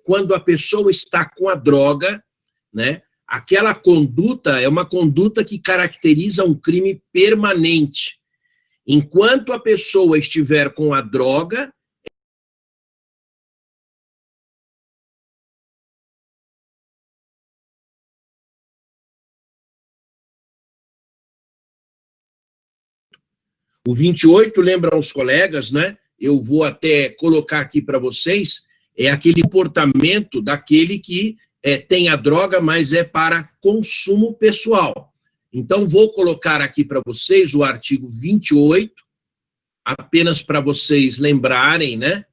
quando a pessoa está com a droga, né, aquela conduta é uma conduta que caracteriza um crime permanente. Enquanto a pessoa estiver com a droga, o 28, lembra aos colegas, né? Eu vou até colocar aqui para vocês, é aquele comportamento daquele que tem a droga, mas é para consumo pessoal. Então, vou colocar aqui para vocês o artigo 28, apenas para vocês lembrarem, né?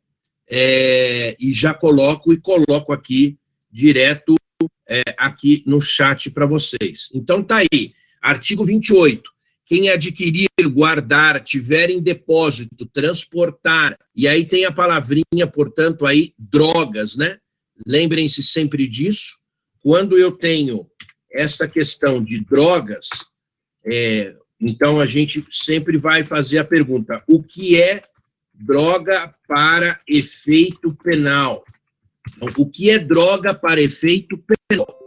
E já coloco aqui direto aqui no chat para vocês. Então, tá aí, artigo 28. Quem adquirir, guardar, tiver em depósito, transportar, e aí tem a palavrinha, portanto, aí, drogas, né? Lembrem-se sempre disso. Quando eu tenho essa questão de drogas, então a gente sempre vai fazer a pergunta: o que é droga para efeito penal? Então, o que é droga para efeito penal?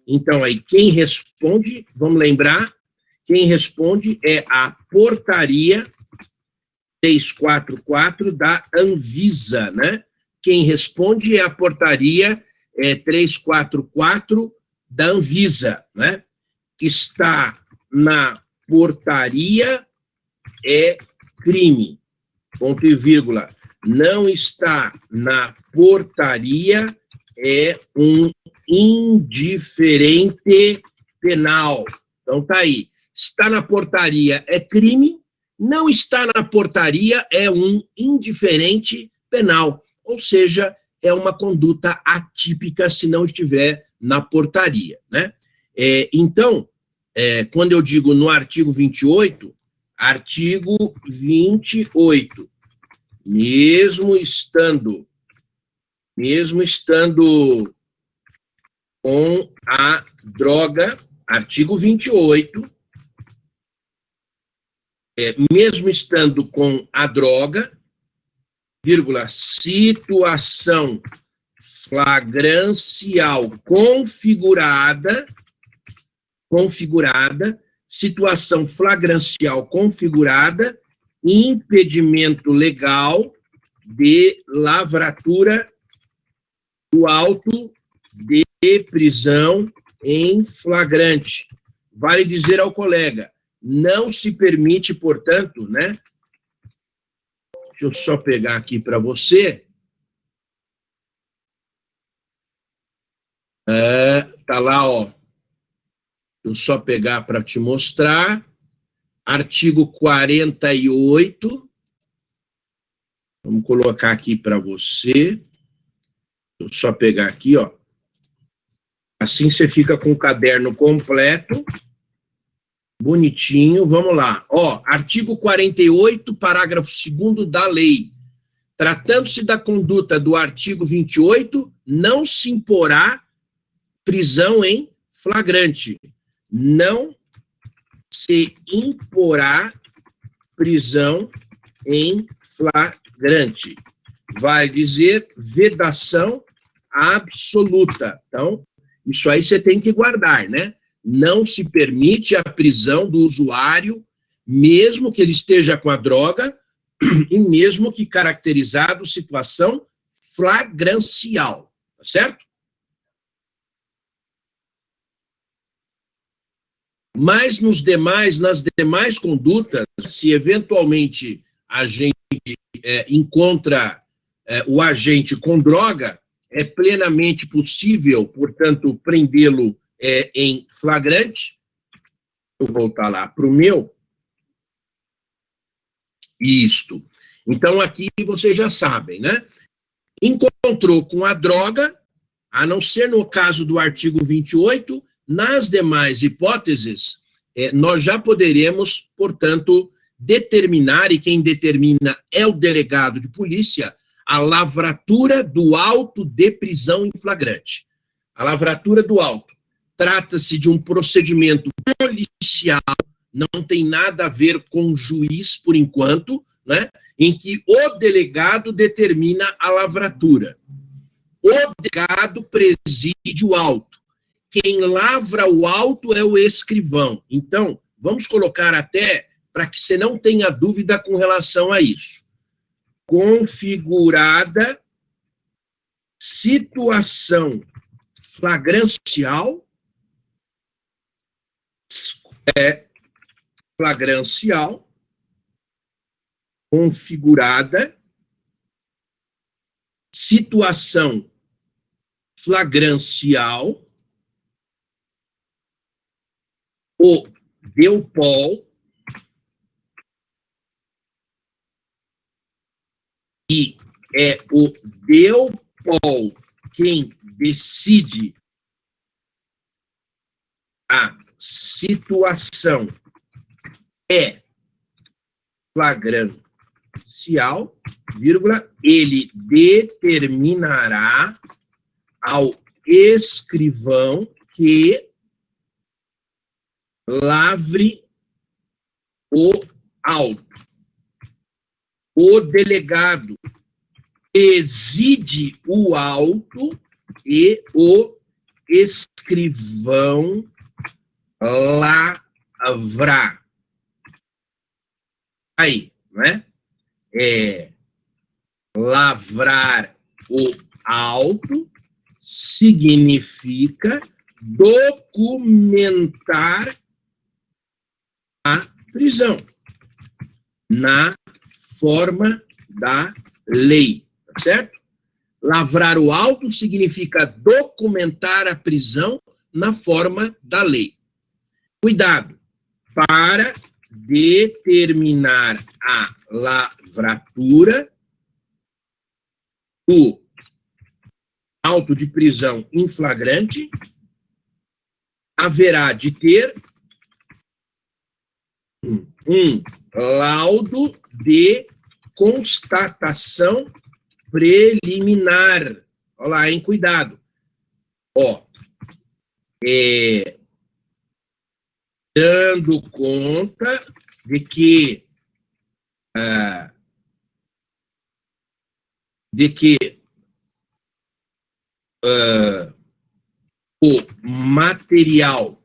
Então aí, quem responde, vamos lembrar, quem responde é a portaria 344 da Anvisa, né? Quem responde é a portaria 344 da Anvisa, né? Que está na portaria é crime, ponto e vírgula. Não está na portaria é um indiferente penal. Então tá aí. Está na portaria é crime, não está na portaria é um indiferente penal. Ou seja, é uma conduta atípica se não estiver na portaria, né? Então, quando eu digo no artigo 28, mesmo estando com a droga, artigo 28, mesmo estando com a droga, vírgula, situação flagrancial configurada, situação flagrancial configurada, impedimento legal de lavratura do auto de prisão em flagrante. Vale dizer ao colega, não se permite, portanto, né? Deixa eu só pegar aqui para você. Tá lá, ó. Deixa eu só pegar para te mostrar. Artigo 48. Vamos colocar aqui para você. Deixa eu só pegar aqui, ó. Assim você fica com o caderno completo. Bonitinho, vamos lá. Ó, artigo 48, parágrafo 2º da lei. Tratando-se da conduta do artigo 28, não se imporá prisão em flagrante. Não se imporá prisão em flagrante. Vai dizer vedação absoluta. Então, isso aí você tem que guardar, né? Não se permite a prisão do usuário, mesmo que ele esteja com a droga, e mesmo que caracterizado situação flagrancial, tá certo? Mas nas demais condutas, se eventualmente a gente encontra o agente com droga, é plenamente possível, portanto, prendê-lo em flagrante. Vou voltar lá para o meu. Isto. Então, aqui vocês já sabem, né? Encontrou com a droga, a não ser no caso do artigo 28, nas demais hipóteses, nós já poderemos, portanto, determinar, e quem determina é o delegado de polícia, a lavratura do auto de prisão em flagrante. A lavratura do auto. Trata-se de um procedimento policial, não tem nada a ver com juiz, por enquanto, né, em que o delegado determina a lavratura. O delegado preside o auto. Quem lavra o auto é o escrivão. Então, vamos colocar até para que você não tenha dúvida com relação a isso. Configurada situação flagrancial, configurada situação flagrancial, o DEUPOL e é o DEUPOL quem decide a situação é flagrancial, vírgula, ele determinará ao escrivão que lavre o auto. O delegado preside o auto e o escrivão lavrar. Aí, não é? Lavrar o auto significa documentar a prisão na forma da lei, tá certo? Lavrar o auto significa documentar a prisão na forma da lei. Cuidado, para determinar a lavratura do auto de prisão em flagrante, haverá de ter um laudo de constatação preliminar. Olha lá, hein? Cuidado. Ó, dando conta de que o material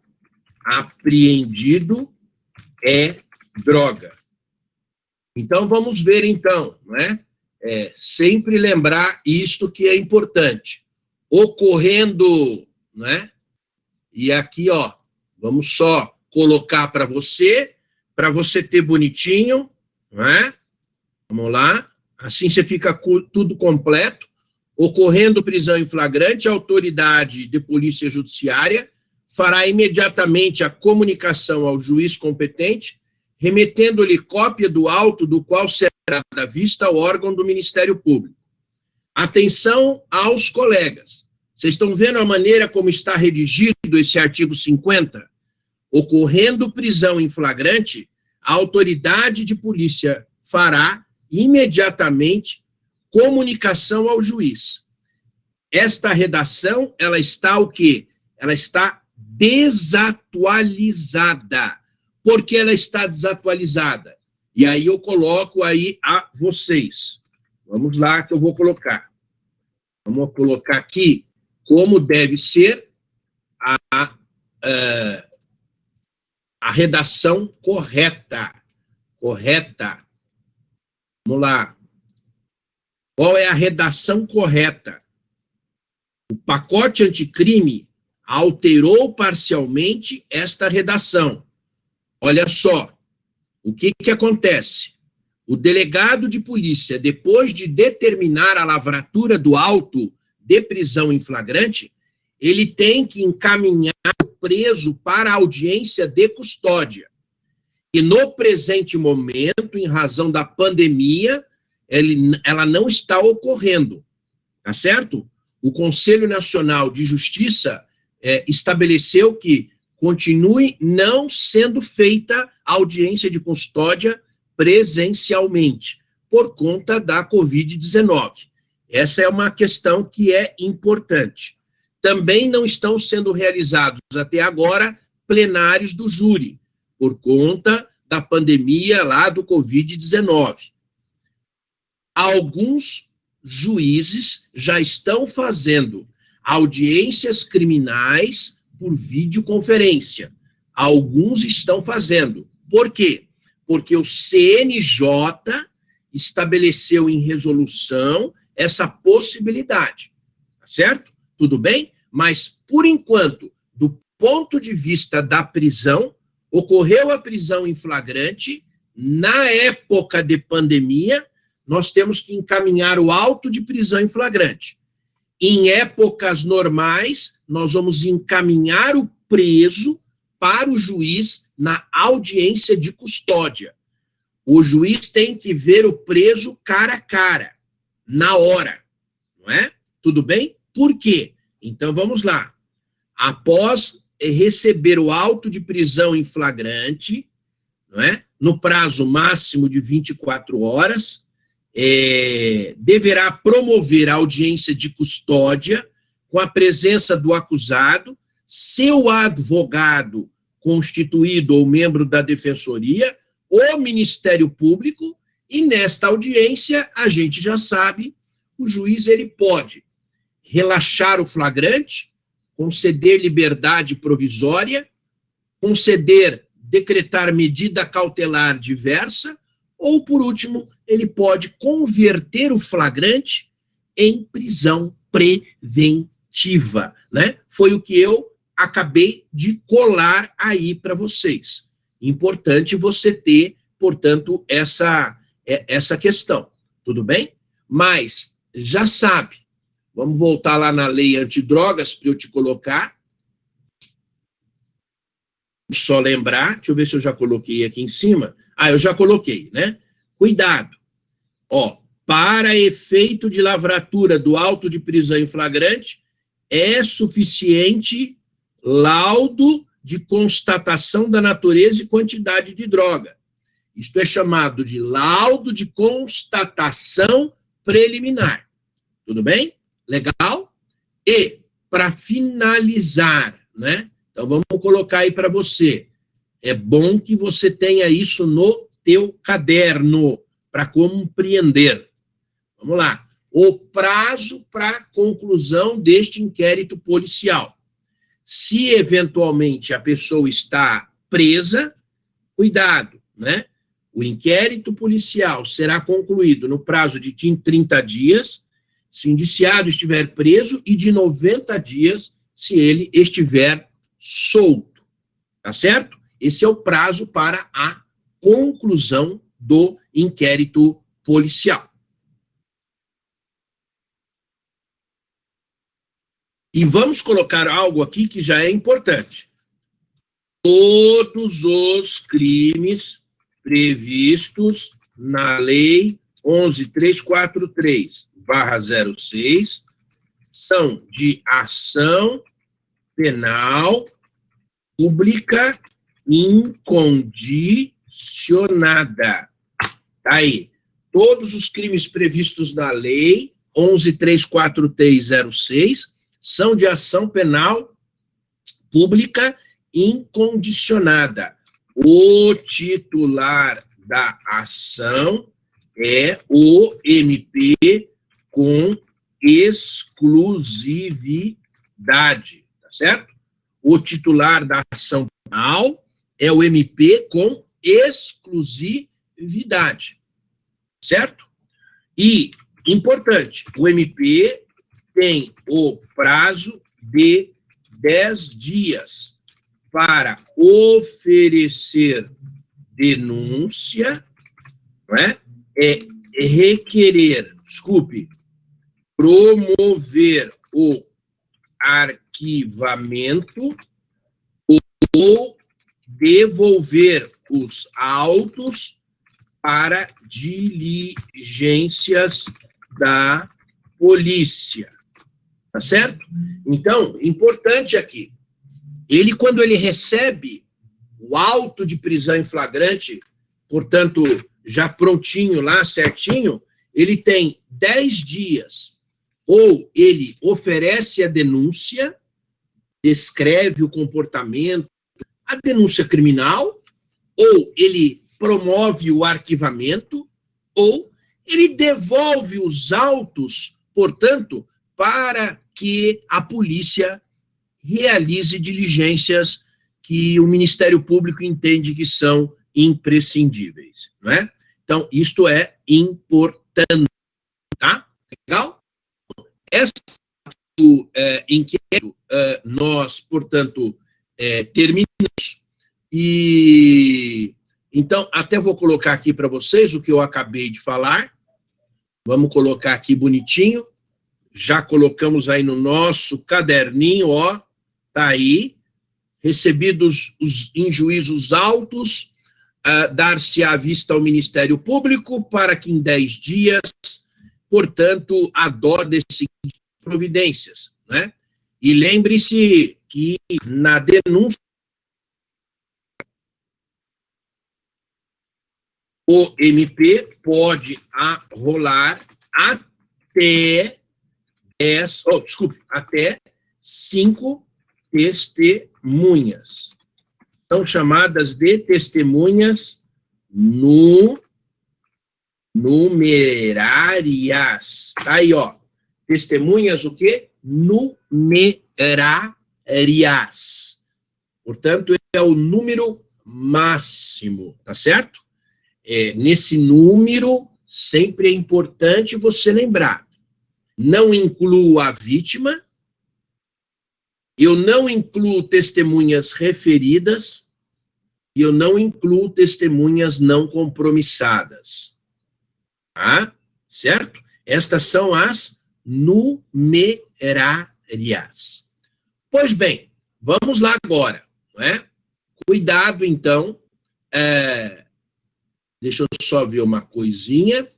apreendido é droga. Então, vamos ver, então, né? Sempre lembrar isto que é importante. Ocorrendo, né? E aqui, ó, vamos só colocar para você ter bonitinho, né? Vamos lá. Assim você fica tudo completo. Ocorrendo prisão em flagrante, a autoridade de polícia judiciária fará imediatamente a comunicação ao juiz competente, remetendo-lhe cópia do auto do qual será dada vista ao órgão do Ministério Público. Atenção aos colegas. Vocês estão vendo a maneira como está redigido esse artigo 50? Ocorrendo prisão em flagrante, a autoridade de polícia fará imediatamente comunicação ao juiz. Esta redação, ela está o quê? Ela está desatualizada. Por que ela está desatualizada? E aí eu coloco aí a vocês. Vamos lá que eu vou colocar. Vamos colocar aqui como deve ser a redação correta. Correta. Vamos lá. Qual é a redação correta? O pacote anticrime alterou parcialmente esta redação. Olha só, o que acontece? O delegado de polícia, depois de determinar a lavratura do auto de prisão em flagrante, ele tem que encaminhar o preso para a audiência de custódia. E no presente momento, em razão da pandemia, ela não está ocorrendo, tá certo? O Conselho Nacional de Justiça estabeleceu que continue não sendo feita a audiência de custódia presencialmente, por conta da Covid-19. Essa é uma questão que é importante. Também não estão sendo realizados, até agora, plenários do júri, por conta da pandemia lá do Covid-19. Alguns juízes já estão fazendo audiências criminais por videoconferência. Alguns estão fazendo. Por quê? Porque o CNJ estabeleceu em resolução essa possibilidade. Tá certo? Tudo bem? Mas, por enquanto, do ponto de vista da prisão, ocorreu a prisão em flagrante, na época de pandemia, nós temos que encaminhar o auto de prisão em flagrante. Em épocas normais, nós vamos encaminhar o preso para o juiz na audiência de custódia. O juiz tem que ver o preso cara a cara, na hora, não é? Tudo bem? Por quê? Então, vamos lá. Após receber o auto de prisão em flagrante, não é? No prazo máximo de 24 horas, deverá promover a audiência de custódia com a presença do acusado, seu advogado constituído ou membro da defensoria, o Ministério Público, e nesta audiência, a gente já sabe, o juiz ele pode relaxar o flagrante, conceder liberdade provisória, decretar medida cautelar diversa, ou, por último, ele pode converter o flagrante em prisão preventiva, né? Foi o que eu acabei de colar aí para vocês. Importante você ter, portanto, essa questão, tudo bem? Mas, já sabe, vamos voltar lá na lei antidrogas para eu te colocar. Só lembrar, deixa eu ver se eu já coloquei aqui em cima. Eu já coloquei, né? Cuidado. Para efeito de lavratura do auto de prisão em flagrante, é suficiente laudo de constatação da natureza e quantidade de droga. Isto é chamado de laudo de constatação preliminar. Tudo bem? Legal? E, para finalizar, né? Então, vamos colocar aí para você. É bom que você tenha isso no teu caderno, para compreender. Vamos lá. O prazo para conclusão deste inquérito policial. Se, eventualmente, a pessoa está presa, cuidado, né? O inquérito policial será concluído no prazo de 30 dias, se o indiciado estiver preso, e de 90 dias, se ele estiver solto. Tá certo? Esse é o prazo para a conclusão do inquérito policial. E vamos colocar algo aqui que já é importante. Todos os crimes previstos na Lei 11.343/06 são de ação penal pública incondicionada. Tá aí. Todos os crimes previstos na Lei 11.343/06 são de ação penal pública incondicionada. O titular da ação é o MP com exclusividade, tá certo? O titular da ação penal é o MP com exclusividade, certo? E, importante, o MP tem o prazo de 10 dias para oferecer denúncia, não é? Promover o arquivamento ou devolver os autos para diligências da polícia. Tá certo? Então, importante aqui, quando ele recebe o auto de prisão em flagrante, portanto, já prontinho lá, certinho, ele tem 10 dias, ou ele oferece a denúncia, descreve o comportamento, a denúncia criminal, ou ele promove o arquivamento, ou ele devolve os autos, portanto, para que a polícia realize diligências que o Ministério Público entende que são imprescindíveis, não é? Então, isto é importante, tá? Legal? Esse inquérito, nós, portanto, terminamos, e então, até vou colocar aqui para vocês o que eu acabei de falar. Vamos colocar aqui bonitinho. Já colocamos aí no nosso caderninho, ó, tá aí. Recebidos em juízos autos, dar-se-á vista ao Ministério Público para que em 10 dias, portanto, adorde as seguintes providências, né? E lembre-se que na denúncia o MP pode arrolar até 5 testemunhas. São chamadas de testemunhas numerárias. Tá aí, ó. Testemunhas o quê? Numerárias. Portanto, é o número máximo, tá certo? Nesse número, sempre é importante você lembrar. Não incluo a vítima, eu não incluo testemunhas referidas, e eu não incluo testemunhas não compromissadas. Tá? Certo? Estas são as numerárias. Pois bem, vamos lá agora. Não é? Cuidado, então. Deixa eu só ver uma coisinha.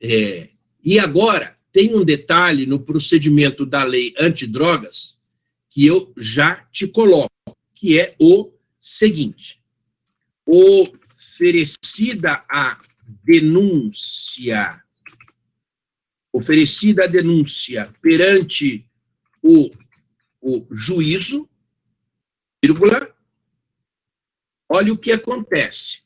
E agora, tem um detalhe no procedimento da lei antidrogas que eu já te coloco, que é o seguinte. Oferecida a denúncia perante o juízo, vírgula, olha o que acontece.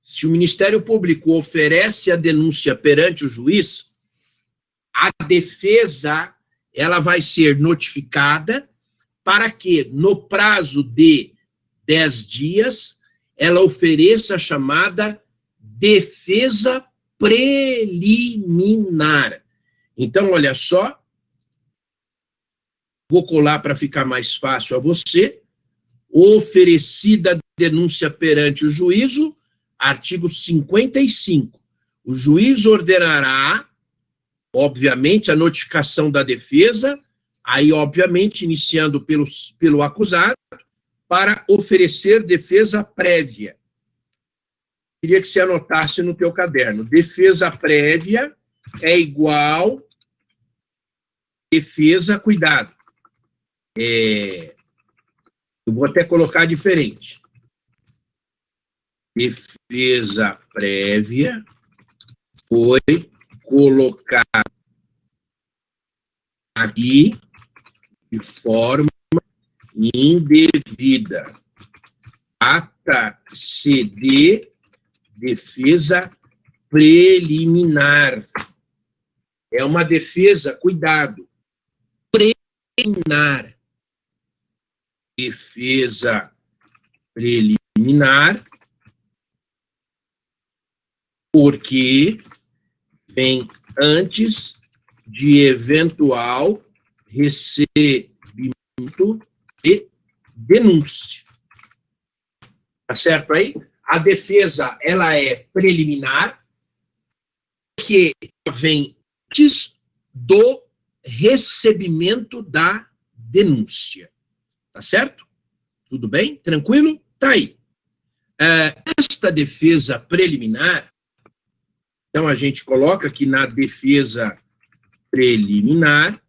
Se o Ministério Público oferece a denúncia perante o juiz, a defesa ela vai ser notificada para que, no prazo de 10 dias, ela ofereça a chamada defesa preliminar. Então, olha só, vou colar para ficar mais fácil a você. Oferecida a denúncia perante o juízo, artigo 55. O juiz ordenará, obviamente, a notificação da defesa, aí, obviamente, iniciando pelo acusado, para oferecer defesa prévia. Queria que você anotasse no teu caderno. Defesa prévia é igual defesa, cuidado. Eu vou até colocar diferente. Defesa prévia foi colocada aqui de forma indevida. Trata-se de defesa preliminar. É uma defesa, cuidado, preliminar. Defesa preliminar, porque vem antes de eventual recebimento de denúncia. Tá certo aí? A defesa, ela é preliminar, porque vem antes do recebimento da denúncia. Tá certo? Tudo bem? Tranquilo? Tá aí. Esta defesa preliminar, então a gente coloca aqui na defesa preliminar,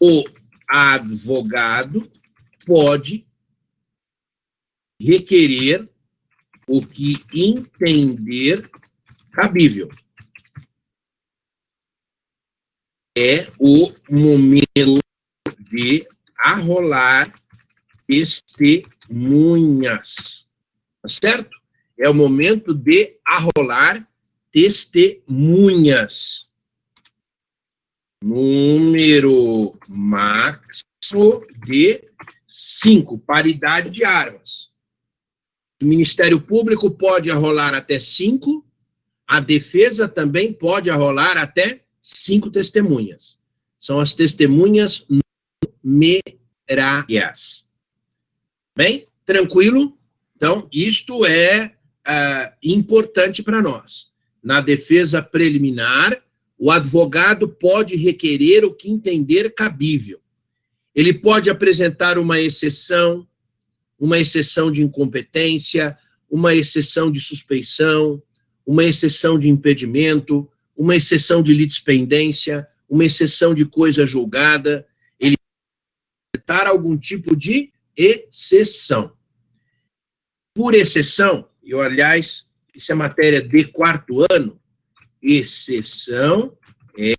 o advogado pode requerer o que entender cabível. É o momento de arrolar testemunhas. certo? É o momento de arrolar testemunhas. Número máximo de 5, paridade de armas. O Ministério Público pode arrolar até 5, a defesa também pode arrolar até 5 testemunhas. São as testemunhas numerárias. Bem, tranquilo? Então, isto é importante para nós. Na defesa preliminar, o advogado pode requerer o que entender cabível. Ele pode apresentar uma exceção de incompetência, uma exceção de suspeição, uma exceção de impedimento, uma exceção de litispendência, uma exceção de coisa julgada. Ele pode apresentar algum tipo de exceção. Por exceção, aliás, isso é matéria de 4º ano, exceção é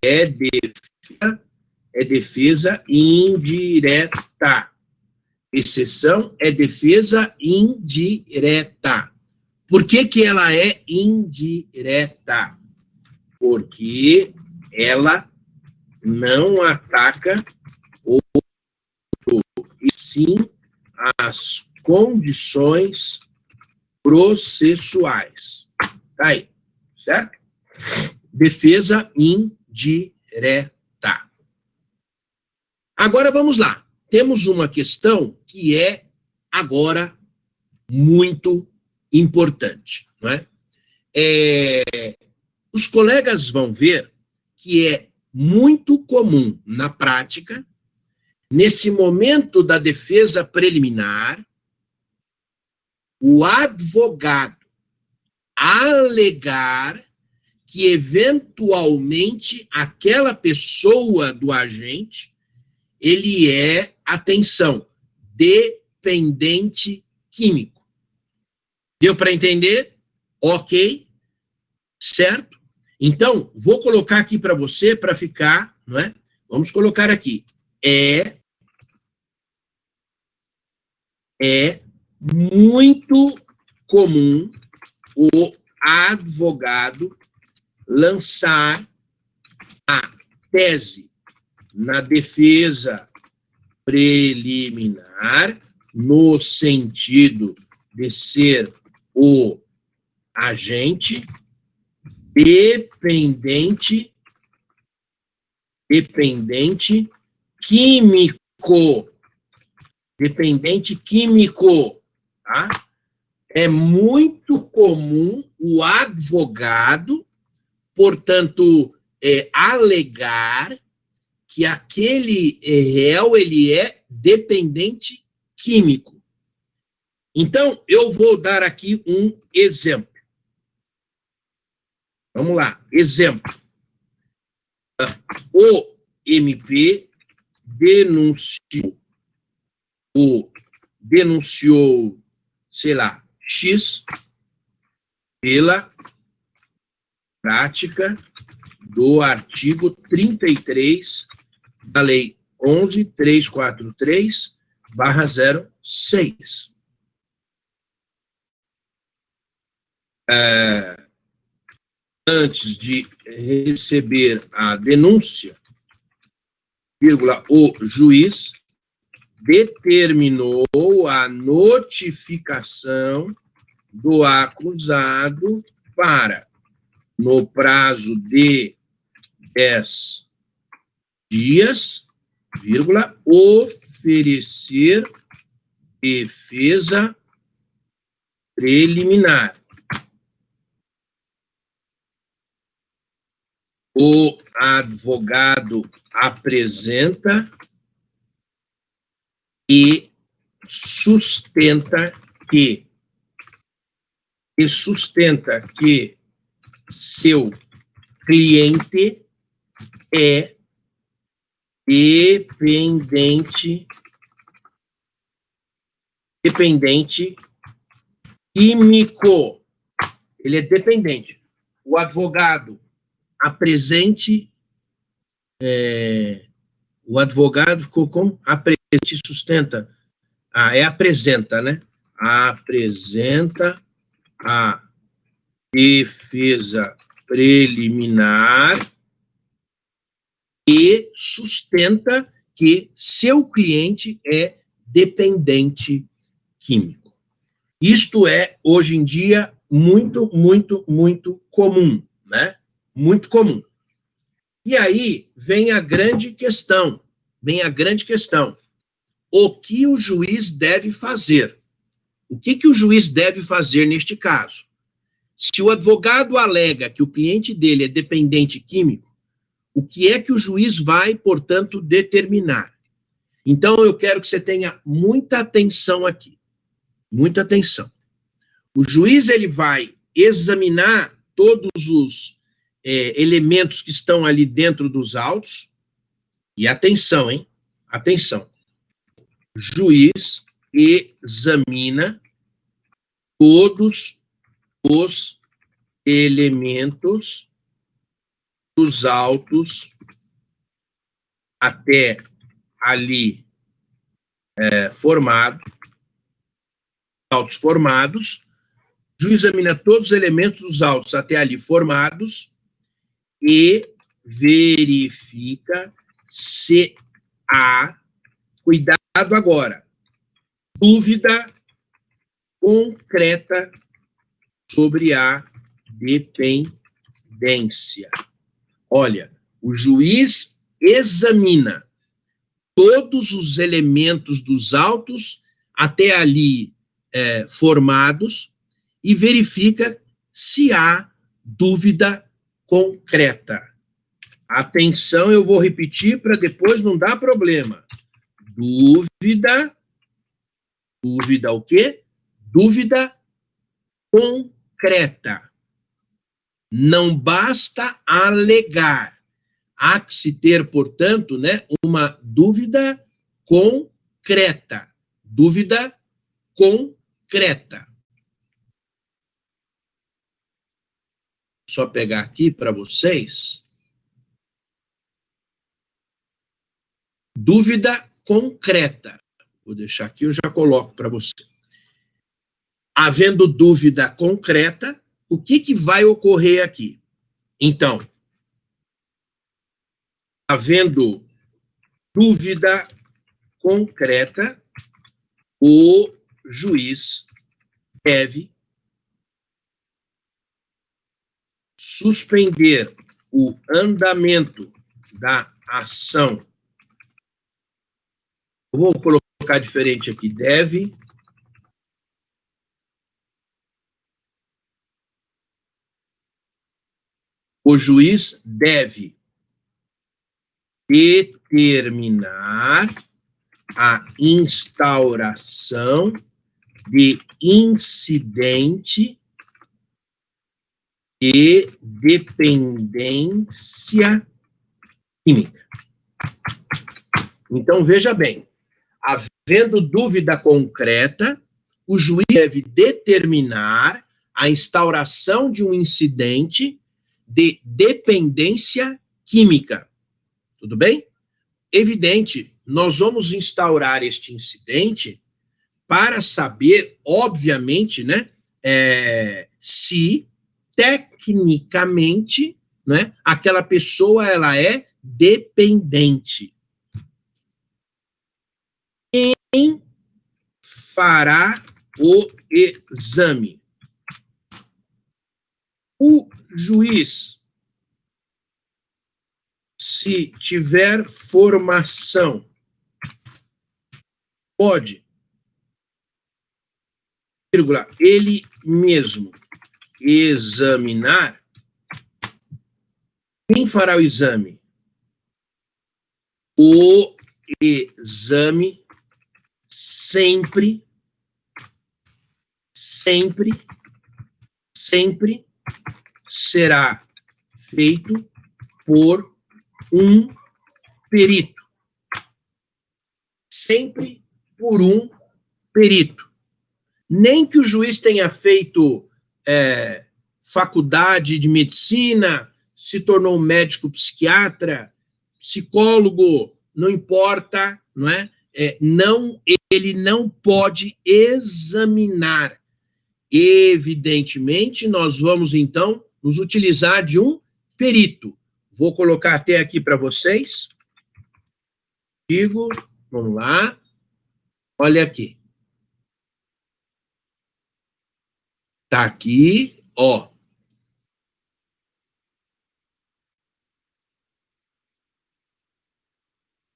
defesa indireta. Exceção é defesa indireta. Por que ela é indireta? Porque ela não ataca o outro, e sim as condições processuais. Tá aí, certo? Defesa indireta. Agora vamos lá. Temos uma questão que é agora muito importante, não é? Os colegas vão ver que é muito comum na prática, nesse momento da defesa preliminar, o advogado alegar que eventualmente aquela pessoa do agente, ele é, atenção, dependente químico. Deu para entender? Ok, certo? Então, vou colocar aqui para você, para ficar, não é? Vamos colocar aqui. É muito comum o advogado lançar a tese na defesa preliminar, no sentido de ser o agente dependente químico. Dependente químico, tá? É muito comum o advogado, portanto, alegar que aquele réu, ele é dependente químico. Então, eu vou dar aqui um exemplo. Vamos lá, exemplo. O MP denunciou, sei lá, X pela prática do artigo 33 da Lei 11.343/06. Antes de receber a denúncia, o juiz determinou a notificação do acusado para, no prazo de 10 dias, oferecer defesa preliminar. O advogado apresenta e sustenta que seu cliente é dependente químico. Ele é dependente. O advogado apresente, o advogado ficou como? Apresente, sustenta. Apresenta, né? apresenta a defesa preliminar e sustenta que seu cliente é dependente químico. Isto é, hoje em dia, muito, muito, muito comum, né? Muito comum. E aí vem a grande questão, O que o juiz deve fazer? O que o juiz deve fazer neste caso? Se o advogado alega que o cliente dele é dependente químico, o que é que o juiz vai, portanto, determinar? Então, eu quero que você tenha muita atenção aqui. Muita atenção. O juiz ele vai examinar todos os elementos que estão ali dentro dos autos. E atenção, hein? Atenção. O juiz examina todos os elementos dos autos até ali autos formados. O juiz examina todos os elementos dos autos até ali formados e verifica se há, cuidado agora, dúvida concreta sobre a dependência. Olha, o juiz examina todos os elementos dos autos até ali formados e verifica se há dúvida concreta. Atenção, eu vou repetir para depois não dar problema. Dúvida o quê? Dúvida concreta. Não basta alegar. Há que se ter, portanto, né, uma dúvida concreta. Dúvida concreta. Só pegar aqui para vocês. Dúvida concreta. Vou deixar aqui, eu já coloco para você. Havendo dúvida concreta, o que vai ocorrer aqui? Então, havendo dúvida concreta, o juiz deve suspender o andamento da ação. Eu vou colocar diferente aqui. O juiz deve determinar a instauração de incidente e dependência química. Então, veja bem, havendo dúvida concreta, o juiz deve determinar a instauração de um incidente de dependência química. Tudo bem? Evidente, nós vamos instaurar este incidente para saber, obviamente, né, se tecnicamente, né, aquela pessoa ela é dependente. Quem fará o exame? O juiz, se tiver formação, pode, ele mesmo examinar. Quem fará o exame? O exame sempre será feito por um perito. Sempre por um perito. Nem que o juiz tenha feito faculdade de medicina, se tornou médico psiquiatra, psicólogo, não importa, não é? ele não pode examinar. Evidentemente, nós vamos, então, nos utilizar de um perito. Vou colocar até aqui para vocês. Digo, vamos lá. Olha aqui. Tá aqui, ó.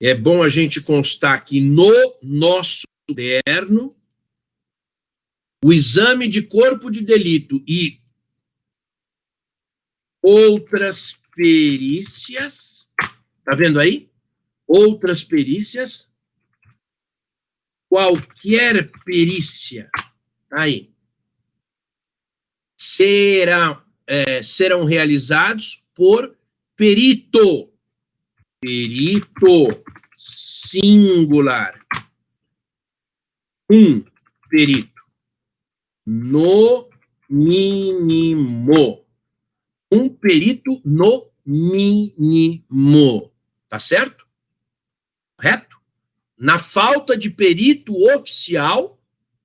É bom a gente constar aqui no nosso caderno o exame de corpo de delito e outras perícias. Tá vendo aí? Outras perícias. Qualquer perícia. Aí. Serão realizados por perito. Perito singular. Um perito. No mínimo. Um perito no mínimo. Tá certo? Correto? Na falta de perito oficial,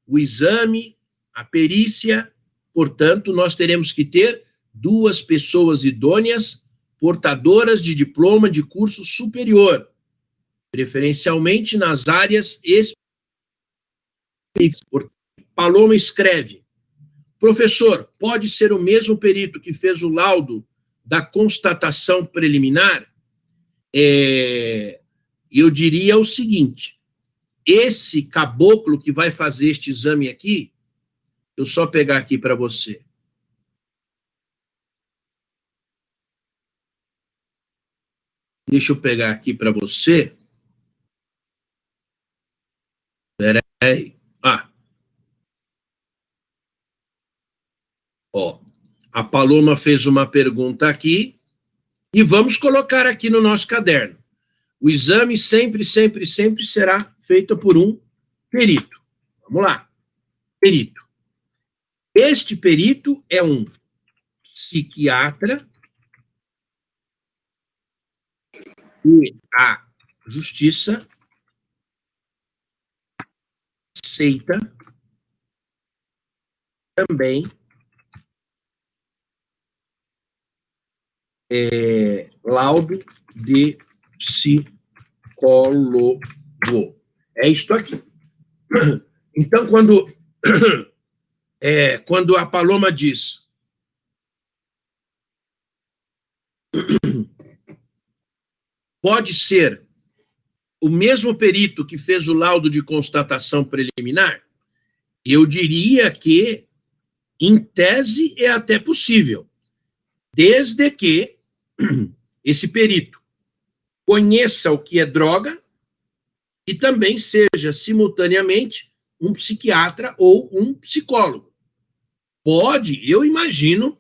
o exame, a perícia, portanto, nós teremos que ter 2 pessoas idôneas portadoras de diploma de curso superior, preferencialmente nas áreas específicas. Paloma escreve: professor, pode ser o mesmo perito que fez o laudo da constatação preliminar? Eu diria o seguinte: esse caboclo que vai fazer este exame aqui, eu só pegar aqui para você. Deixa eu pegar aqui para você. Espera aí. Ó, a Paloma fez uma pergunta aqui e vamos colocar aqui no nosso caderno. O exame sempre será feito por um perito. Vamos lá. Perito. Este perito é um psiquiatra e a justiça aceita também laudo de psicólogo. É isto aqui. Então, quando a Paloma diz pode ser o mesmo perito que fez o laudo de constatação preliminar, eu diria que, em tese, é até possível, desde que esse perito conheça o que é droga e também seja, simultaneamente, um psiquiatra ou um psicólogo. Pode, eu imagino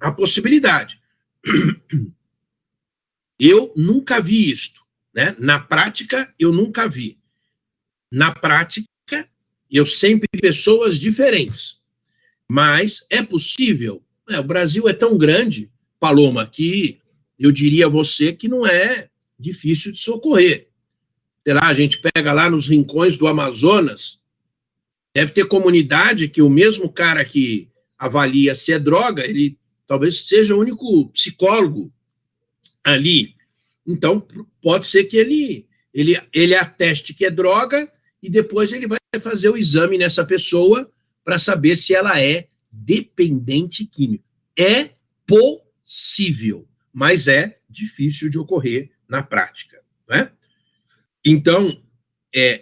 a possibilidade. Eu nunca vi isto, né? Na prática, eu nunca vi. Na prática, eu sempre vi pessoas diferentes. Mas é possível. O Brasil é tão grande, Paloma, que eu diria a você que não é difícil de socorrer. Sei lá, a gente pega lá nos rincões do Amazonas, deve ter comunidade que o mesmo cara que avalia se é droga, ele talvez seja o único psicólogo ali. Então, pode ser que ele ateste que é droga e depois ele vai fazer o exame nessa pessoa para saber se ela é dependente químico. É possível, mas é difícil de ocorrer na prática, né? Então,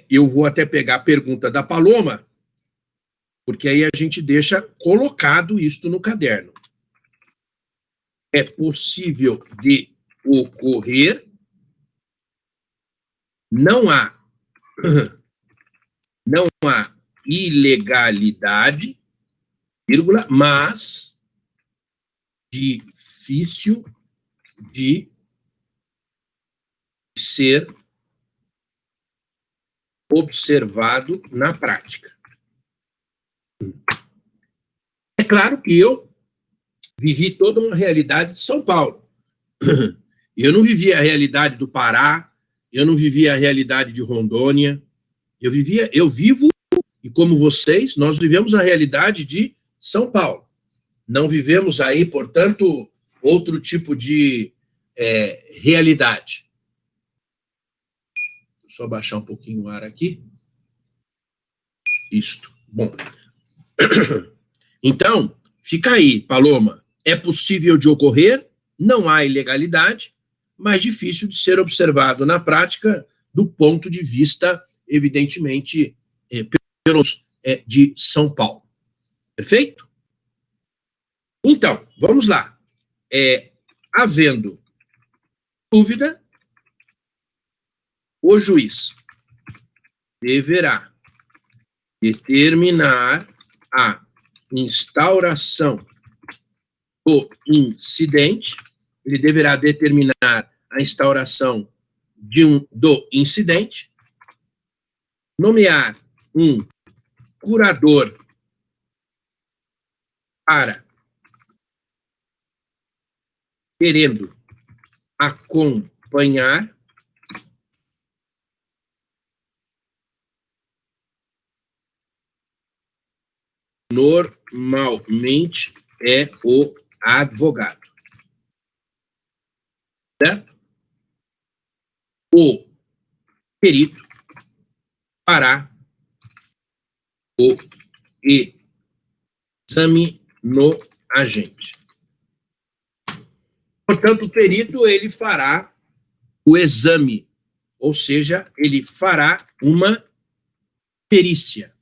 eu vou até pegar a pergunta da Paloma, porque aí a gente deixa colocado isto no caderno. É possível de ocorrer, não há ilegalidade, vírgula, mas difícil de ser observado na prática. É claro que eu vivi toda uma realidade de São Paulo. Eu não vivi a realidade do Pará, eu não vivia a realidade de Rondônia, eu vivo, e como vocês, nós vivemos a realidade de São Paulo. Não vivemos aí, portanto, outro tipo de realidade. Deixa eu só baixar um pouquinho o ar aqui. Isto. Bom. Então, fica aí, Paloma. É possível de ocorrer, não há ilegalidade, mas difícil de ser observado na prática do ponto de vista, evidentemente, pelos de São Paulo. Perfeito? Então, vamos lá. Havendo dúvida, o juiz deverá determinar a instauração do incidente, ele deverá determinar a instauração do incidente, nomear um curador para, querendo acompanhar, normalmente é o advogado. Certo? O perito fará o exame no agente. Portanto, o perito ele fará o exame, ou seja, ele fará uma perícia.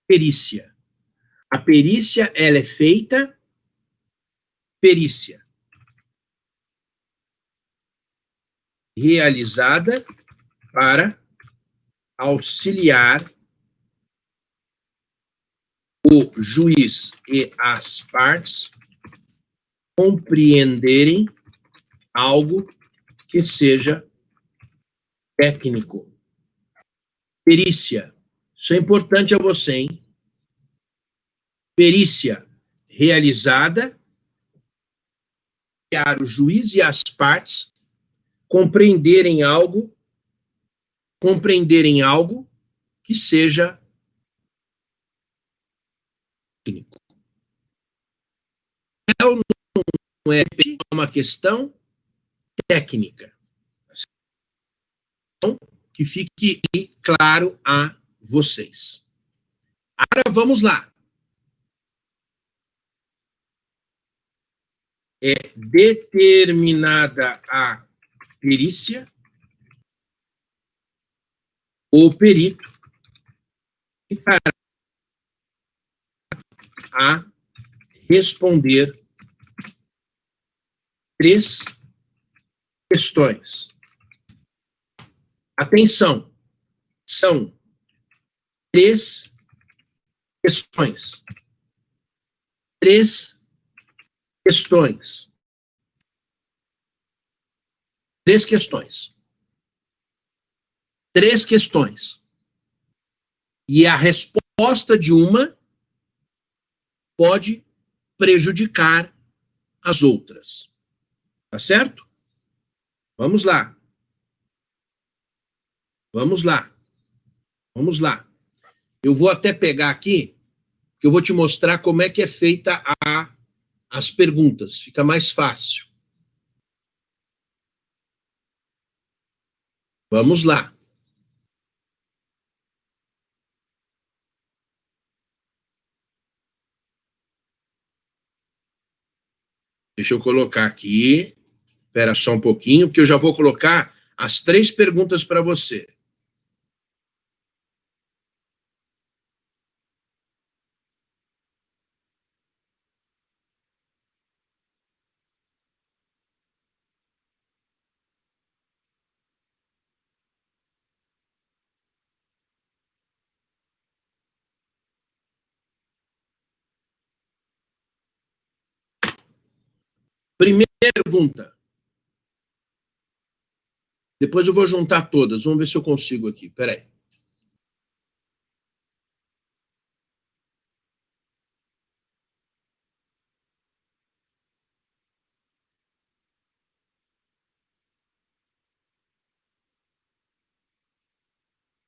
Perícia. A perícia ela é feita realizada para auxiliar o juiz e as partes compreenderem algo que seja técnico. Perícia. Isso é importante a você, hein? Perícia realizada para o juiz e as partes compreenderem algo que seja técnico. Não é uma questão técnica. Então, que fique claro a vocês. Agora vamos lá. É determinada a perícia, o perito ficará a responder 3 questões. Atenção, são 3 questões. 3 questões. 3 questões. 3 questões. E a resposta de uma pode prejudicar as outras. Tá certo? Vamos lá. Vamos lá. Vamos lá. Eu vou até pegar aqui, que eu vou te mostrar como é que é feita as perguntas. Fica mais fácil. Vamos lá. Deixa eu colocar aqui. Espera só um pouquinho, porque eu já vou colocar as 3 perguntas para você. Primeira pergunta. Depois eu vou juntar todas. Vamos ver se eu consigo aqui. Espera aí.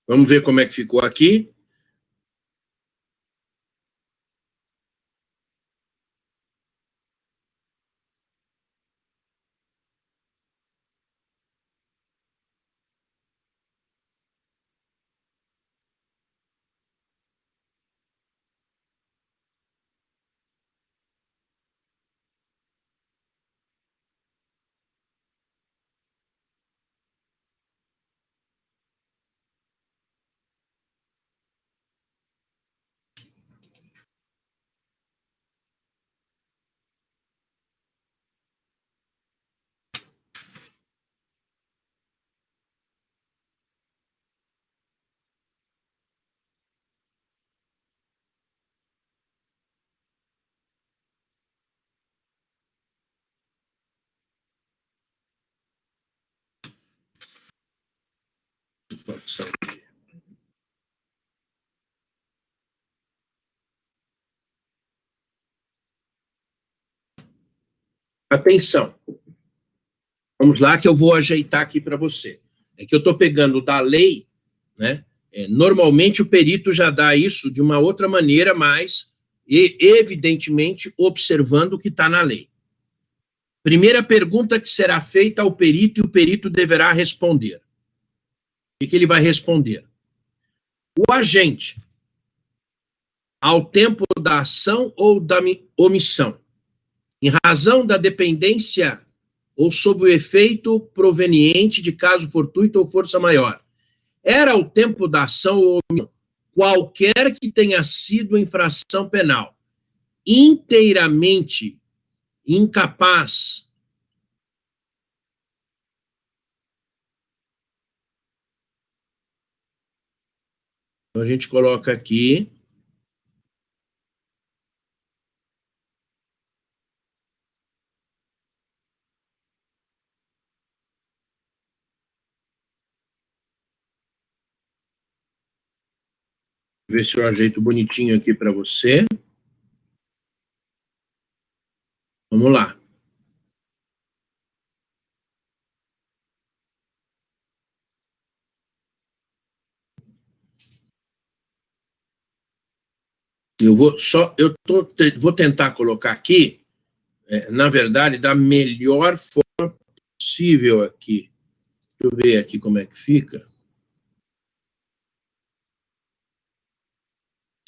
Vamos ver como é que ficou aqui. Atenção. Vamos lá que eu vou ajeitar aqui para você. É que eu estou pegando da lei, né? Normalmente o perito já dá isso de uma outra maneira, mas evidentemente observando o que está na lei. Primeira pergunta que será feita ao perito e o perito deverá responder. O que ele vai responder? O agente, ao tempo da ação ou da omissão, em razão da dependência ou sob o efeito proveniente de caso fortuito ou força maior, era o tempo da ação ou omissão, qualquer que tenha sido infração penal, inteiramente incapaz então a gente coloca aqui ver se eu ajeito bonitinho aqui para você. Vamos lá. Vou tentar colocar aqui, na verdade, da melhor forma possível aqui. Deixa eu ver aqui como é que fica.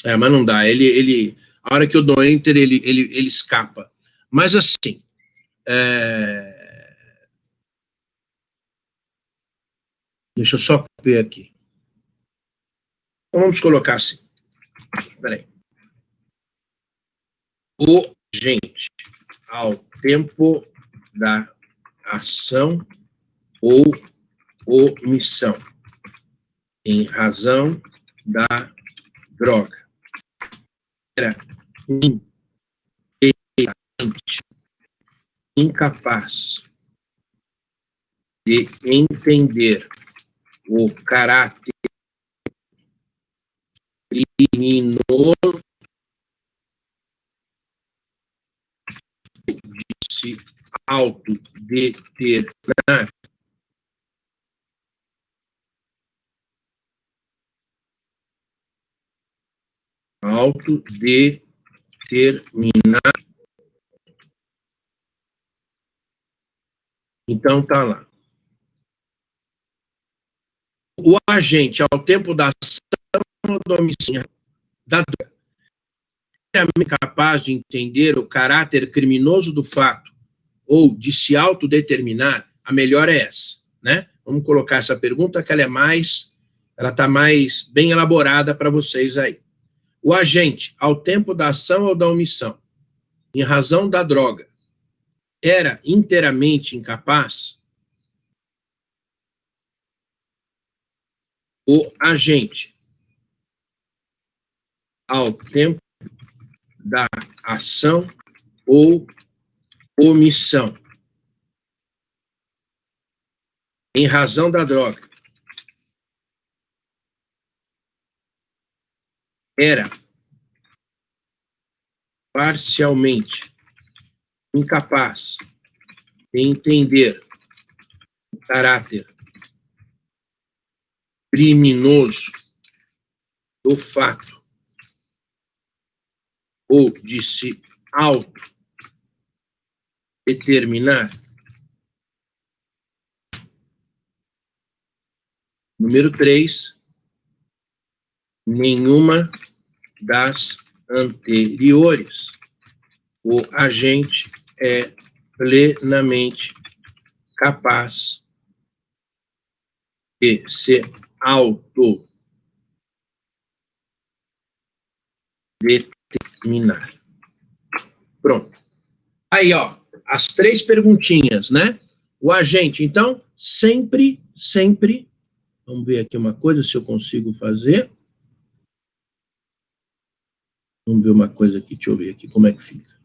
Mas não dá. A hora que eu dou enter, ele escapa. Mas assim, deixa eu só ver aqui. Então vamos colocar assim. Espera aí. O agente, ao tempo da ação ou omissão, em razão da droga, era inteiramente incapaz de entender o caráter criminoso de se autodeterminar Então tá lá. O agente, ao tempo da ação ou da omissão da droga, é capaz de entender o caráter criminoso do fato ou de se autodeterminar, a melhor é essa, né? Vamos colocar essa pergunta que ela está mais bem elaborada para vocês aí. O agente, ao tempo da ação ou da omissão, em razão da droga, era inteiramente incapaz? O agente, ao tempo da ação ou omissão, em razão da droga, era parcialmente incapaz de entender o caráter criminoso do fato ou de se autodeterminar. Número 3, nenhuma das anteriores. O agente é plenamente capaz de se autodeterminar. Pronto. Aí, ó, as 3 perguntinhas, né? O agente, então, sempre, vamos ver aqui uma coisa, se eu consigo fazer. Vamos ver uma coisa aqui, deixa eu ver aqui como é que fica.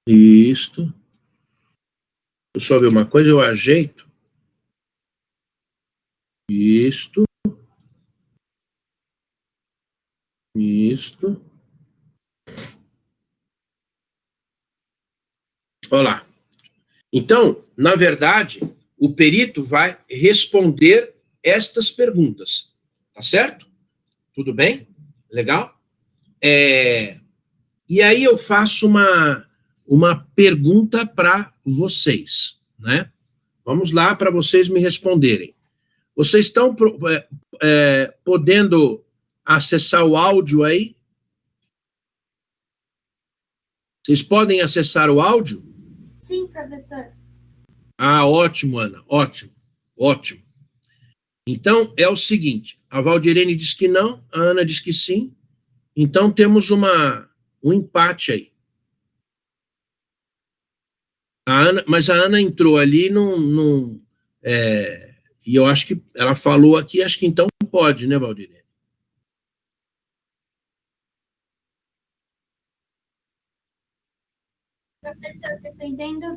Isto. Eu só ver uma coisa, eu ajeito. Isto. Olha lá. Então, na verdade, o perito vai responder estas perguntas. Tá certo? Tudo bem? Legal? E aí eu faço uma pergunta para vocês, né? Vamos lá para vocês me responderem. Vocês estão podendo acessar o áudio aí? Vocês podem acessar o áudio? Sim, professor. Ah, ótimo, Ana, ótimo. Então, é o seguinte, a Valdirene diz que não, a Ana diz que sim, então temos um empate aí. Mas a Ana entrou ali e eu acho que ela falou aqui, acho que então pode, né, Valdirene? Professor, dependendo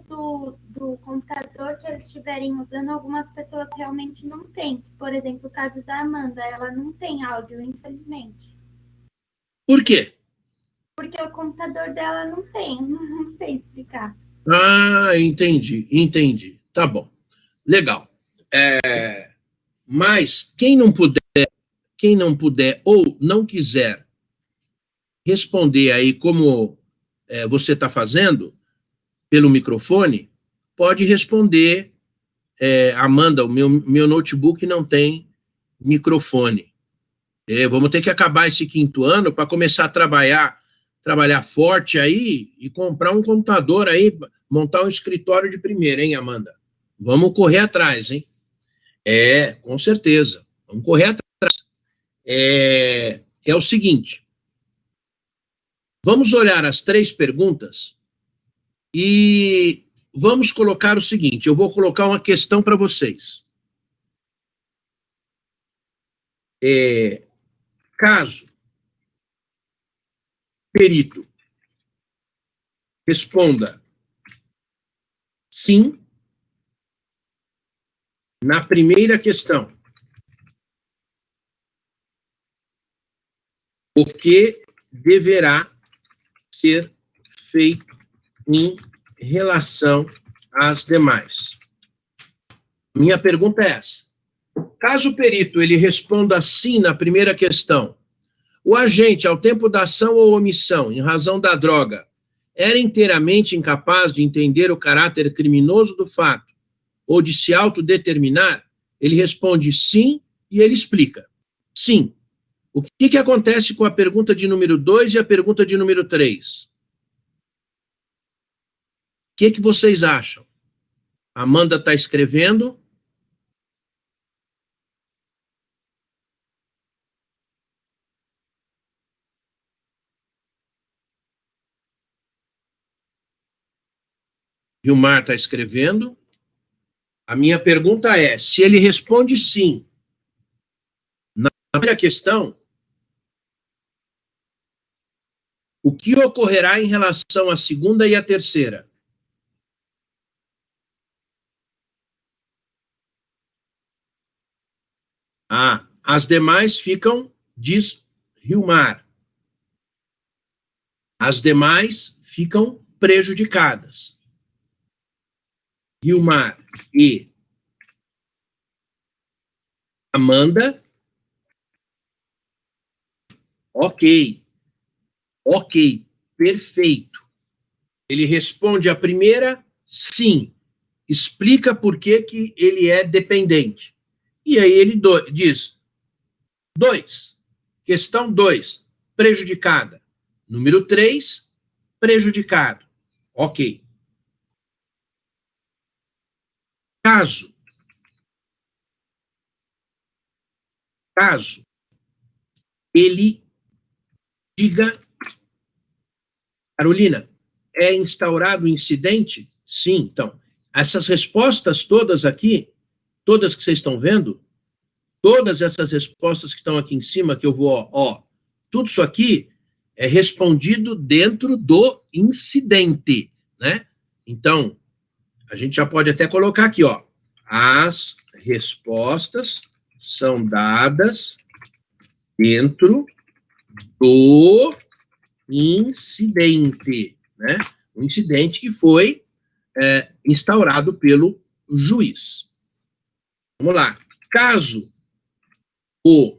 do computador que eles estiverem usando, algumas pessoas realmente não têm. Por exemplo, o caso da Amanda, ela não tem áudio, infelizmente. Por quê? Porque o computador dela não tem, não sei explicar. Ah, entendi. Tá bom. Legal. Mas quem não puder ou não quiser responder aí como você está fazendo, pelo microfone, pode responder, Amanda, o meu notebook não tem microfone. Vamos ter que acabar esse 5º ano para começar a trabalhar forte aí e comprar um computador aí, montar um escritório de primeira, hein, Amanda? Vamos correr atrás, hein? Com certeza. Vamos correr atrás. É o seguinte, vamos olhar as 3 perguntas e vamos colocar o seguinte, eu vou colocar uma questão para vocês. Caso perito responda sim na primeira questão, o que deverá ser feito em relação às demais? Minha pergunta é essa. Caso o perito ele responda sim na primeira questão, o agente, ao tempo da ação ou omissão, em razão da droga, era inteiramente incapaz de entender o caráter criminoso do fato ou de se autodeterminar? Ele responde sim e ele explica. Sim. O que acontece com a pergunta de número 2 e a pergunta de número 3? O que vocês acham? A Amanda está escrevendo. Gilmar está escrevendo. A minha pergunta é, se ele responde sim na primeira questão, o que ocorrerá em relação à segunda e à terceira? As demais ficam, diz Gilmar, as demais ficam prejudicadas. Guilmar e Amanda. Ok. Ok. Perfeito. Ele responde a primeira, sim. Explica por que que ele é dependente. E aí ele diz, 2. Questão 2, prejudicada. Número 3, prejudicado. Ok. Caso ele diga, Carolina, é instaurado o incidente? Sim, então, essas respostas todas aqui, todas que vocês estão vendo, todas essas respostas que estão aqui em cima, que eu vou, tudo isso aqui é respondido dentro do incidente, né? Então, a gente já pode até colocar aqui, as respostas são dadas dentro do incidente, né? Um incidente que foi instaurado pelo juiz. Vamos lá. Caso o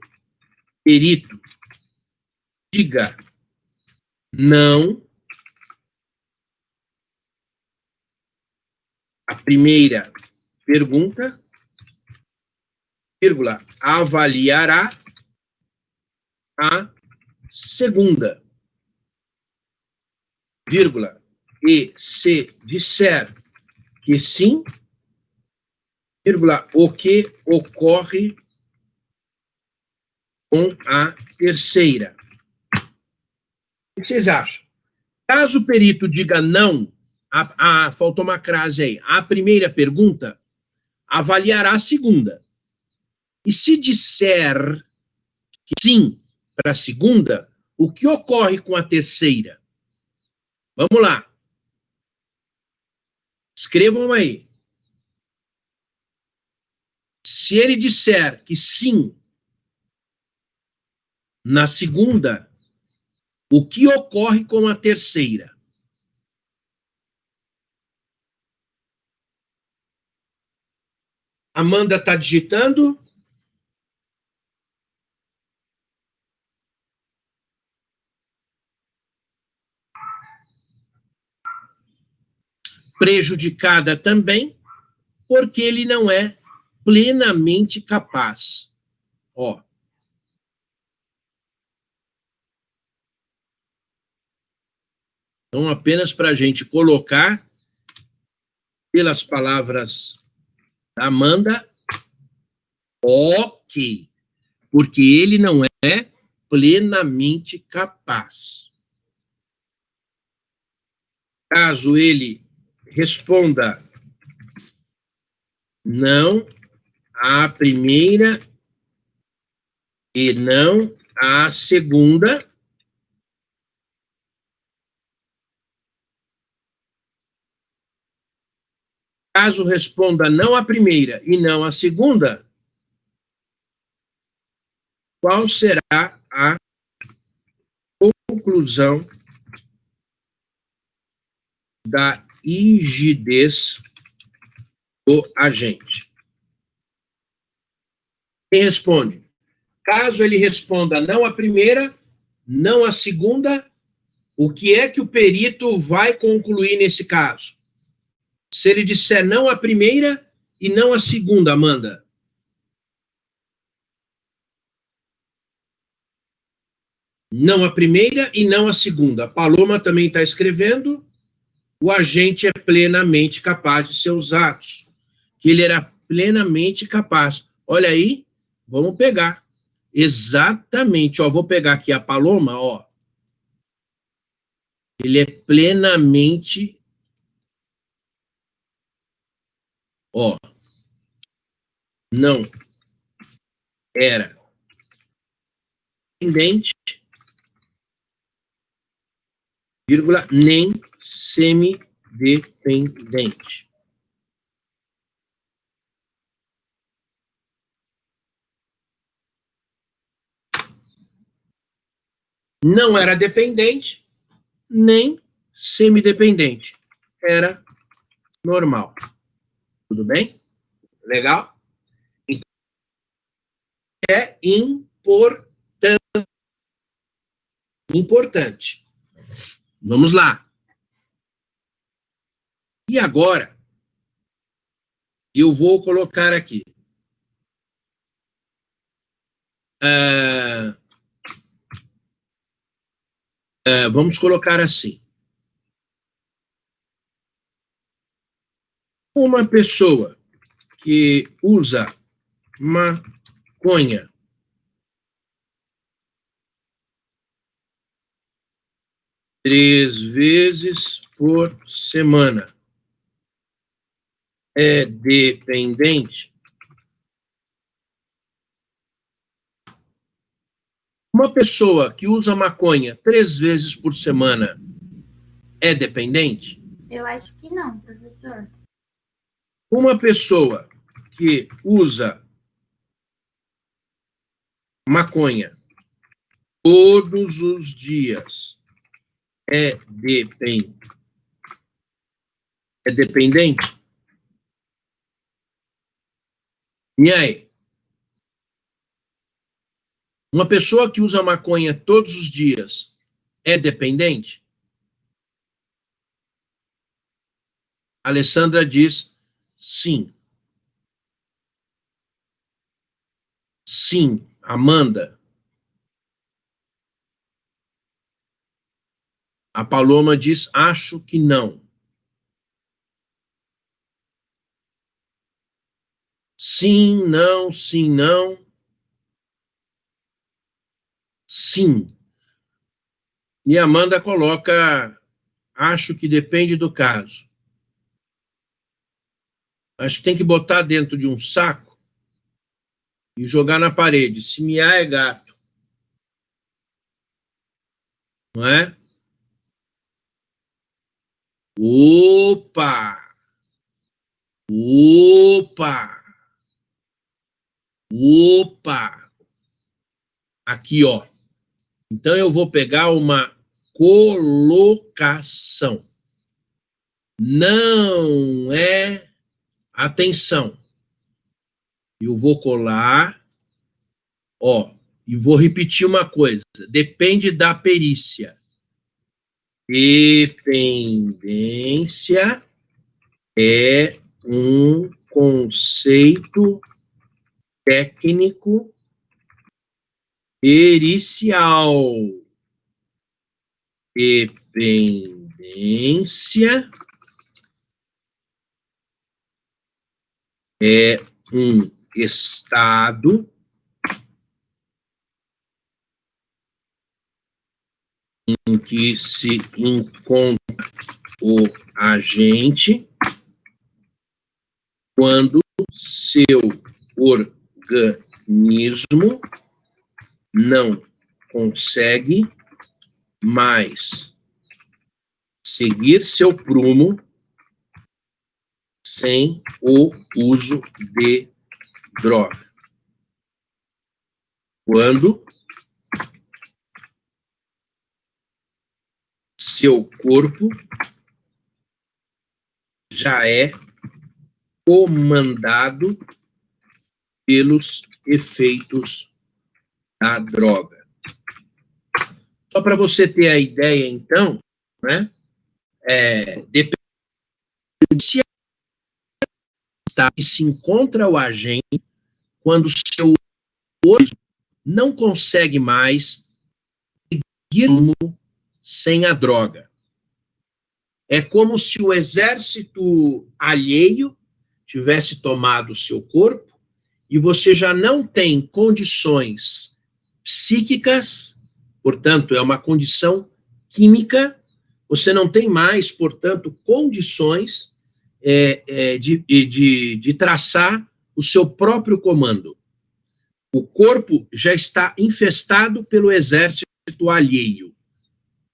perito diga não, a primeira pergunta, vírgula, avaliará a segunda, vírgula, e se disser que sim, vírgula, o que ocorre com a terceira. O que vocês acham? Caso o perito diga não, faltou uma crase aí, a primeira pergunta, avaliará a segunda. E se disser que sim para a segunda, o que ocorre com a terceira? Vamos lá. Escrevam aí. Se ele disser que sim na segunda, o que ocorre com a terceira? Amanda está digitando? Prejudicada também, porque ele não é plenamente capaz. Então, apenas para a gente colocar, pelas palavras da Amanda, ok, porque ele não é plenamente capaz. Caso ele responda não à primeira e não à segunda, caso responda não à primeira e não à segunda, qual será a conclusão da rigidez do agente? Quem responde? Caso ele responda não à primeira, não à segunda, o que é que o perito vai concluir nesse caso? Se ele disser não à primeira e não à segunda, Amanda? Não à primeira e não à segunda. A Paloma também está escrevendo. O agente é plenamente capaz de seus atos. Que ele era plenamente capaz. Olha aí, vamos pegar. Exatamente, vou pegar aqui a Paloma, Ele é plenamente, não era dependente, vírgula, nem semidependente. Não era dependente, nem semidependente. Era normal. Tudo bem? Legal? Então, é importante. Vamos lá. E agora, eu vou colocar aqui. Vamos colocar assim. Uma pessoa que usa maconha 3 vezes por semana é dependente? Uma pessoa que usa maconha 3 vezes por semana é dependente? Eu acho que não, professor. Uma pessoa que usa maconha todos os dias é dependente? E aí? Uma pessoa que usa maconha todos os dias é dependente? A Alessandra diz sim. Sim. Amanda? A Paloma diz acho que não. Sim, não, sim, não. Sim. E a Amanda coloca acho que depende do caso. Acho que tem que botar dentro de um saco e jogar na parede. Se miar é gato. Não é? Opa! Opa! Opa! Aqui, ó. Então eu vou pegar uma colocação. Não é, atenção. Eu vou colar, ó, e vou repetir uma coisa. Depende da perícia. Dependência é um conceito técnico pericial. Dependência é um estado em que se encontra o agente quando seu organismo não consegue mais seguir seu prumo sem o uso de droga. Quando seu corpo já é comandado pelos efeitos da droga. Só para você ter a ideia, então, né? Dependência está que se encontra o agente quando o seu organismo não consegue mais seguir sem a droga. É como se o exército alheio tivesse tomado o seu corpo e você já não tem condições psíquicas, portanto, é uma condição química, você não tem mais, portanto, condições de traçar o seu próprio comando. O corpo já está infestado pelo exército alheio,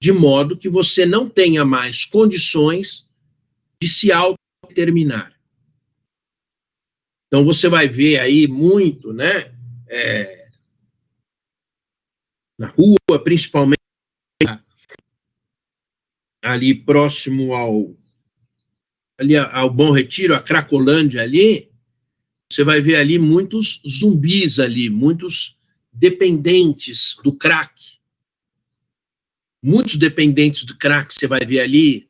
de modo que você não tenha mais condições de se autodeterminar. Então, você vai ver aí muito, né, na rua, principalmente ali próximo ali ao Bom Retiro, a Cracolândia ali, você vai ver ali muitos zumbis ali, muitos dependentes do crack. Muitos dependentes do crack, você vai ver ali,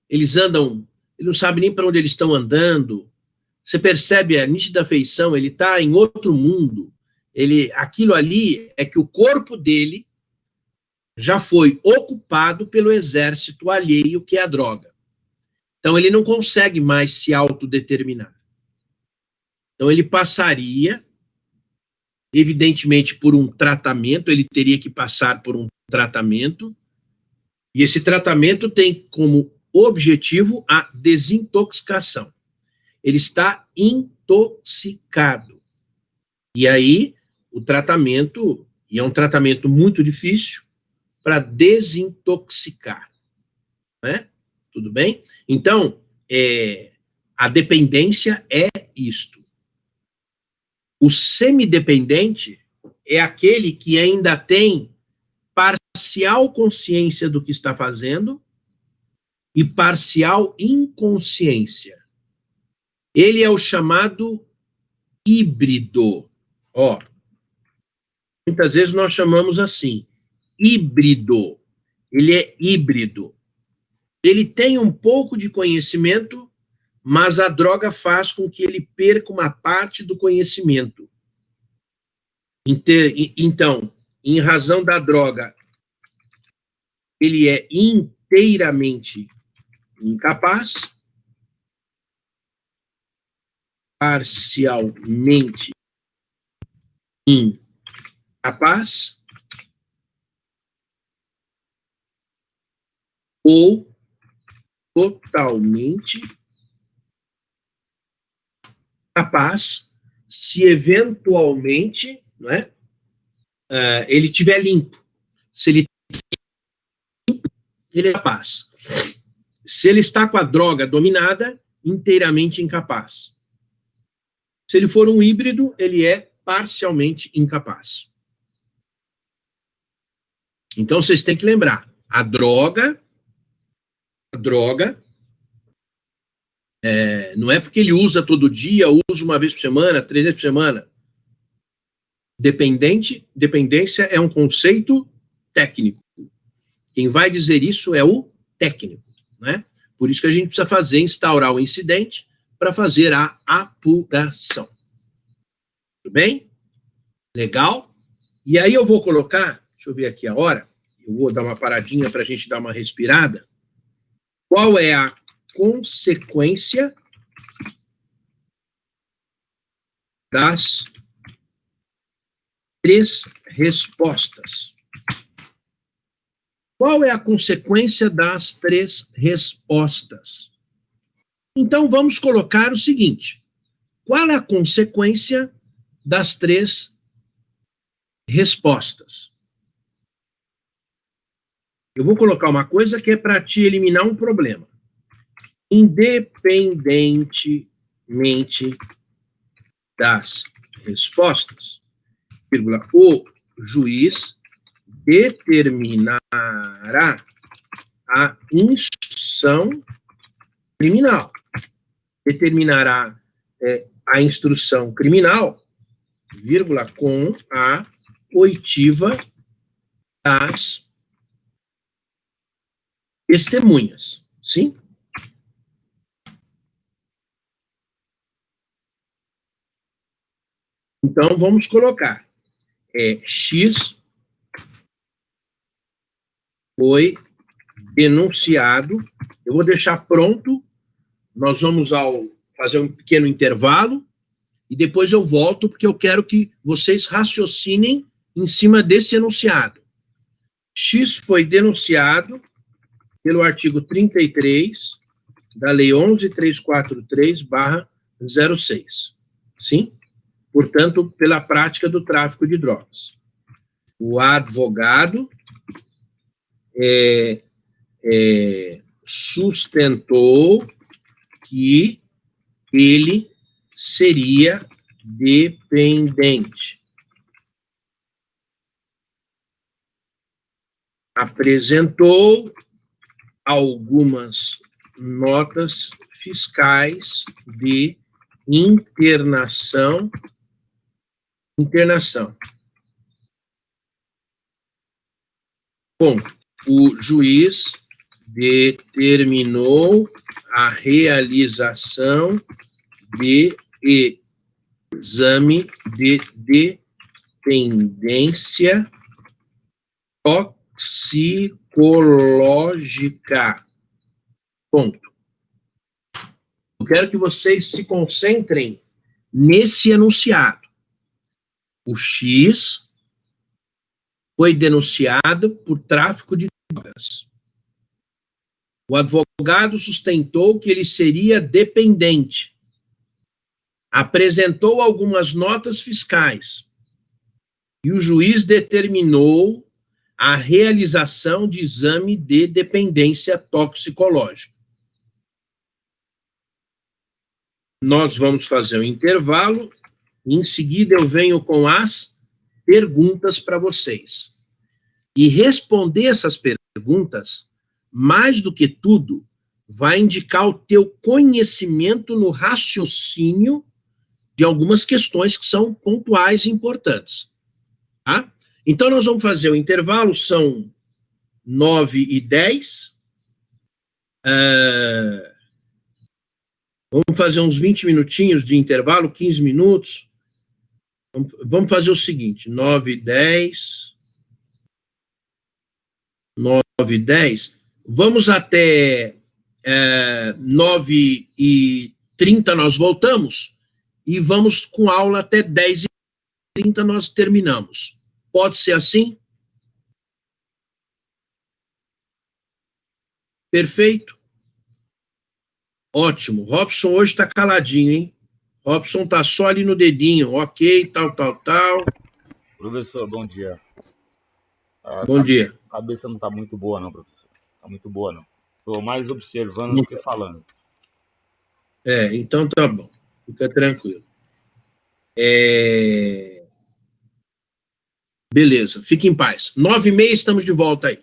eles andam, ele não sabe nem para onde eles estão andando. Você percebe a nítida feição, ele está em outro mundo. Aquilo ali é que o corpo dele já foi ocupado pelo exército alheio, que é a droga. Então, ele não consegue mais se autodeterminar. Então, ele passaria, evidentemente, por um tratamento, ele teria que passar por um tratamento, e esse tratamento tem como objetivo a desintoxicação. Ele está intoxicado. E aí, o tratamento, e é um tratamento muito difícil, para desintoxicar. Né? Tudo bem? Então, a dependência é isto. O semidependente é aquele que ainda tem parcial consciência do que está fazendo e parcial inconsciência. Ele é o chamado híbrido. Ó, muitas vezes nós chamamos assim, híbrido. Ele é híbrido. Ele tem um pouco de conhecimento, mas a droga faz com que ele perca uma parte do conhecimento. Então, em razão da droga, ele é inteiramente incapaz, parcialmente incapaz, ou totalmente capaz, se eventualmente, não é, ele estiver limpo. Se ele limpo, ele é capaz. Se ele está com a droga dominada, inteiramente incapaz. Se ele for um híbrido, ele é parcialmente incapaz. Então, vocês têm que lembrar, a droga não é porque ele usa todo dia, usa uma vez por semana, 3 vezes por semana. Dependência é um conceito técnico. Quem vai dizer isso é o técnico, né? Por isso que a gente precisa instaurar o incidente para fazer a apuração. Tudo bem? Legal? E aí eu vou colocar, deixa eu ver aqui a hora, eu vou dar uma paradinha para a gente dar uma respirada. Qual é a consequência das 3 respostas? Qual é a consequência das 3 respostas? Então, vamos colocar o seguinte. Qual é a consequência das 3 respostas? Eu vou colocar uma coisa que é para te eliminar um problema. Independentemente das respostas, vírgula, o juiz determinará a instrução criminal. Determinará a instrução criminal, vírgula, com a oitiva das testemunhas. Sim? Então, vamos colocar. X foi denunciado. Eu vou deixar pronto. Nós vamos fazer um pequeno intervalo e depois eu volto, porque eu quero que vocês raciocinem em cima desse enunciado. X foi denunciado pelo artigo 33 da Lei 11.343/06. Sim? Portanto, pela prática do tráfico de drogas. O advogado sustentou que ele seria dependente. Apresentou algumas notas fiscais de internação. Ponto. O juiz determinou a realização de exame de dependência toxicológica. Ponto. Eu quero que vocês se concentrem nesse enunciado. O X foi denunciado por tráfico de drogas. O advogado sustentou que ele seria dependente. Apresentou algumas notas fiscais. E o juiz determinou a realização de exame de dependência toxicológica. Nós vamos fazer um intervalo. Em seguida, eu venho com as perguntas para vocês. E responder essas perguntas, mais do que tudo, vai indicar o teu conhecimento no raciocínio de algumas questões que são pontuais e importantes. Tá? Então, nós vamos fazer o intervalo, são 9h10. Vamos fazer uns 20 minutinhos de intervalo, 15 minutos. Vamos fazer o seguinte, 9h10. 9h10. Vamos até 9h30 nós voltamos e vamos com aula até 10h30 nós terminamos. Pode ser assim? Perfeito? Ótimo. Robson hoje está caladinho, hein? Robson está só ali no dedinho. Ok, tal. Professor, bom dia. Bom dia. A cabeça não está muito boa, não, professor. Está muito boa, não. Estou mais observando do que falando. Então tá bom. Fica tranquilo. Beleza, fique em paz. 9h30 estamos de volta aí.